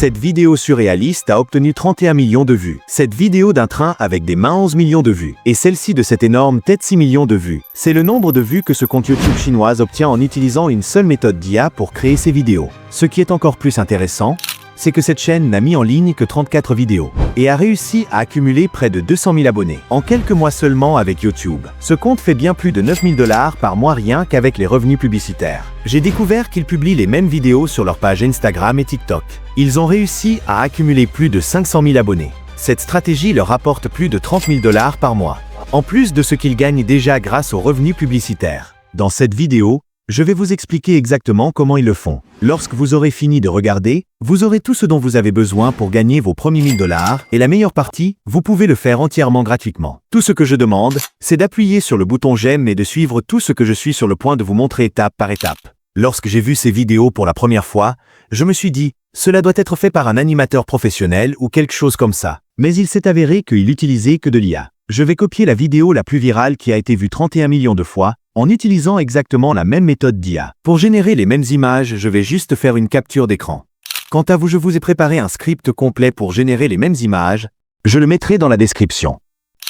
Cette vidéo surréaliste a obtenu 31 millions de vues. Cette vidéo d'un train avec des mains 11 millions de vues. Et celle-ci de cette énorme tête 6 millions de vues. C'est le nombre de vues que ce compte YouTube chinois obtient en utilisant une seule méthode d'IA pour créer ses vidéos. Ce qui est encore plus intéressant, c'est que cette chaîne n'a mis en ligne que 34 vidéos et a réussi à accumuler près de 200 000 abonnés en quelques mois seulement avec YouTube. Ce compte fait bien plus de 9 000 $ par mois rien qu'avec les revenus publicitaires. J'ai découvert qu'ils publient les mêmes vidéos sur leur page Instagram et TikTok. Ils ont réussi à accumuler plus de 500 000 abonnés. Cette stratégie leur rapporte plus de 30 000 $ par mois, en plus de ce qu'ils gagnent déjà grâce aux revenus publicitaires. Dans cette vidéo, je vais vous expliquer exactement comment ils le font. Lorsque vous aurez fini de regarder, vous aurez tout ce dont vous avez besoin pour gagner vos premiers 1000 $, et la meilleure partie, vous pouvez le faire entièrement gratuitement. Tout ce que je demande, c'est d'appuyer sur le bouton j'aime et de suivre tout ce que je suis sur le point de vous montrer étape par étape. Lorsque j'ai vu ces vidéos pour la première fois, je me suis dit, cela doit être fait par un animateur professionnel ou quelque chose comme ça. Mais il s'est avéré qu'il n'utilisait que de l'IA. Je vais copier la vidéo la plus virale qui a été vue 31 millions de fois, en utilisant exactement la même méthode d'IA. Pour générer les mêmes images, je vais juste faire une capture d'écran. Quant à vous, je vous ai préparé un script complet pour générer les mêmes images. Je le mettrai dans la description.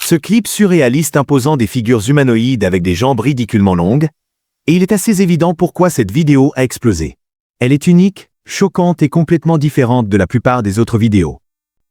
Ce clip surréaliste imposant des figures humanoïdes avec des jambes ridiculement longues, et il est assez évident pourquoi cette vidéo a explosé. Elle est unique, choquante et complètement différente de la plupart des autres vidéos.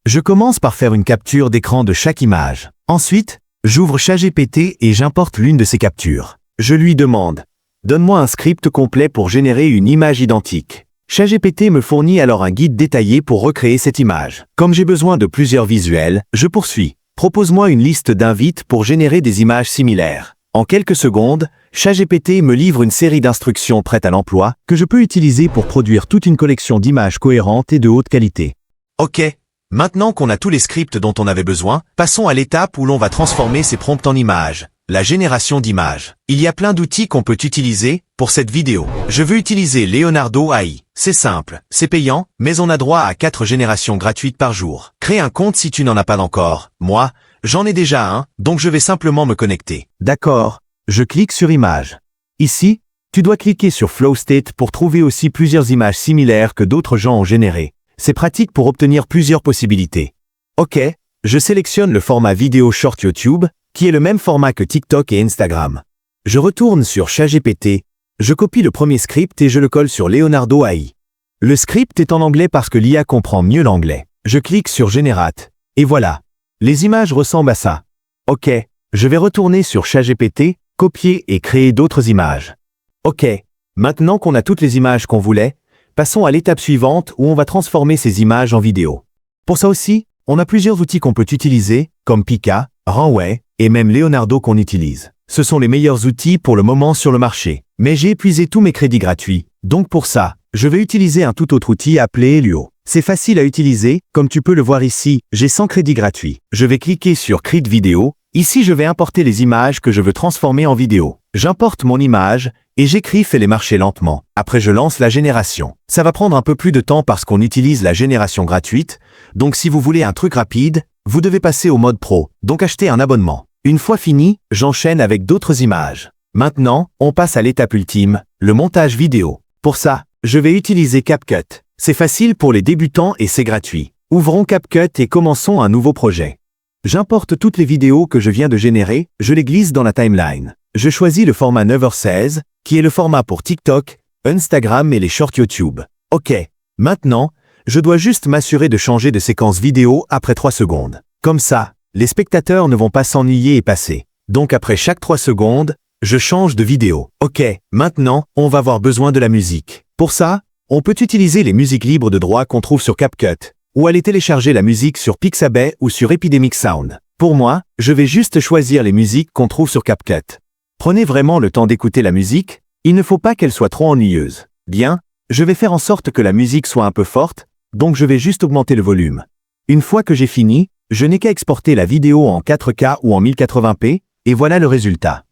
Je commence par faire une capture d'écran de chaque image. Ensuite, j'ouvre ChatGPT et j'importe l'une de ces captures. Je lui demande « Donne-moi un script complet pour générer une image identique ». ChatGPT me fournit alors un guide détaillé pour recréer cette image. Comme j'ai besoin de plusieurs visuels, je poursuis. Propose-moi une liste d'invites pour générer des images similaires. En quelques secondes, ChatGPT me livre une série d'instructions prêtes à l'emploi que je peux utiliser pour produire toute une collection d'images cohérentes et de haute qualité. Ok, maintenant qu'on a tous les scripts dont on avait besoin, passons à l'étape où l'on va transformer ces prompts en images. La génération d'images. Il y a plein d'outils qu'on peut utiliser pour cette vidéo. Je veux utiliser Leonardo AI. C'est simple, c'est payant, mais on a droit à 4 générations gratuites par jour. Crée un compte si tu n'en as pas encore. Moi, j'en ai déjà un, donc je vais simplement me connecter. D'accord, je clique sur Images. Ici, tu dois cliquer sur Flow State pour trouver aussi plusieurs images similaires que d'autres gens ont générées. C'est pratique pour obtenir plusieurs possibilités. Ok, je sélectionne le format vidéo short YouTube, qui est le même format que TikTok et Instagram. Je retourne sur ChatGPT, je copie le premier script et je le colle sur Leonardo AI. Le script est en anglais parce que l'IA comprend mieux l'anglais. Je clique sur Generate, et voilà. Les images ressemblent à ça. Ok, je vais retourner sur ChatGPT, copier et créer d'autres images. Ok, maintenant qu'on a toutes les images qu'on voulait, passons à l'étape suivante où on va transformer ces images en vidéo. Pour ça aussi, on a plusieurs outils qu'on peut utiliser, comme Pika, Runway, et même Leonardo qu'on utilise. Ce sont les meilleurs outils pour le moment sur le marché. Mais j'ai épuisé tous mes crédits gratuits. Donc pour ça, je vais utiliser un tout autre outil appelé Helio. C'est facile à utiliser, comme tu peux le voir ici, j'ai 100 crédits gratuits. Je vais cliquer sur Create Video. Ici je vais importer les images que je veux transformer en vidéo. J'importe mon image, et j'écris Fais-les marcher lentement. Après je lance la génération. Ça va prendre un peu plus de temps parce qu'on utilise la génération gratuite, donc si vous voulez un truc rapide, vous devez passer au mode pro, donc acheter un abonnement. Une fois fini, j'enchaîne avec d'autres images. Maintenant, on passe à l'étape ultime, le montage vidéo. Pour ça, je vais utiliser CapCut. C'est facile pour les débutants et c'est gratuit. Ouvrons CapCut et commençons un nouveau projet. J'importe toutes les vidéos que je viens de générer, je les glisse dans la timeline. Je choisis le format 9h16, qui est le format pour TikTok, Instagram et les shorts YouTube. Ok, maintenant, je dois juste m'assurer de changer de séquence vidéo après 3 secondes. Comme ça, les spectateurs ne vont pas s'ennuyer et passer. Donc après chaque 3 secondes, je change de vidéo. Ok, maintenant, on va avoir besoin de la musique. Pour ça, on peut utiliser les musiques libres de droit qu'on trouve sur CapCut, ou aller télécharger la musique sur Pixabay ou sur Epidemic Sound. Pour moi, je vais juste choisir les musiques qu'on trouve sur CapCut. Prenez vraiment le temps d'écouter la musique, il ne faut pas qu'elle soit trop ennuyeuse. Bien, je vais faire en sorte que la musique soit un peu forte, donc je vais juste augmenter le volume. Une fois que j'ai fini, je n'ai qu'à exporter la vidéo en 4K ou en 1080p, et voilà le résultat.